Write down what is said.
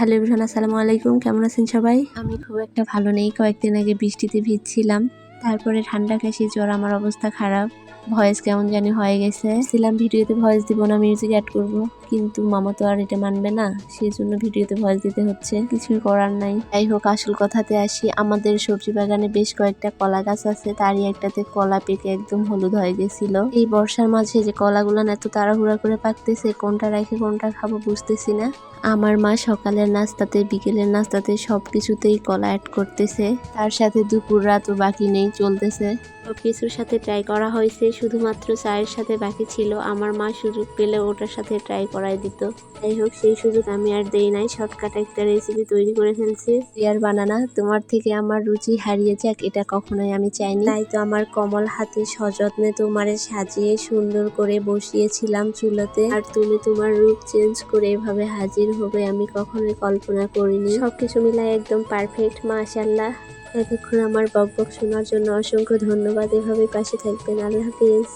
Hello everyone, আসসালামু আলাইকুম। কেমন আছেন সবাই? আমি খুব একটা ভালো নেই। কয়েকদিন আগে বৃষ্টিতে ভিজছিলাম, তারপরে ঠান্ডা কাশি জ্বর, আমার অবস্থা খারাপ। ভয়েস কেমন জানি হয়ে গেছে। ছিলাম ভিডিওতে ভয়েস দিব না, মিউজিক অ্যাড করব, কিন্তু মামা তো আর এটা মানবে না, সেই জন্য ভিডিওতে ভয়েস দিতে হচ্ছে, কিছুই করার নাই। যাই হোক, আসল কথাতে আসি। আমাদের সবজি বাগানে বেশ কয়েকটা কলা গাছ আছে, তারই একটাতে কলা পেকে একদম হলুদ হয়ে গেছিল। এই বর্ষার মাঝে যে কলাগুলো এত তাড়াহুড়া করে পাকতেছে, কোনটা রেখে কোনটা খাবো বুঝতেছি না। আমার মা সকালের নাস্তাতে, বিকেলের নাস্তাতে সবকিছুতেই কলা অ্যাড করতেছে, তার সাথে দুপুর রাতও বাকি নেই, চলতেছে। সবকিছুর সাথে ট্রাই করা হয়েছে, শুধুমাত্র চায়ের সাথে বাকি ছিল। আমার মা সুযোগ পেলে ওটার সাথে ট্রাই করাই দিত। যাই হোক, সেই সুযোগ আমি আর দেই নাই, শর্টকাট একটা রেসিপি তৈরি করে ফেলছি। আর বানানা, তোমার থেকে আমার রুচি হারিয়ে যাক, এটা কখনোই আমি চাইনি। তাই তো আমার কমল হাতে সযত্নে তোমারে সাজিয়ে সুন্দর করে বসিয়েছিলাম চুলাতে, আর তুমি তোমার রূপ চেঞ্জ করে এভাবে হাজির হবে আমি কখনোই কল্পনা করিনি। সবকিছু মিলাই একদম পারফেক্ট, মাশাআল্লাহ। এতক্ষণ আমার বকবক শোনার জন্য অসংখ্য ধন্যবাদ। এভাবে পাশে থাকবেন। আল্লাহ হাফেজ।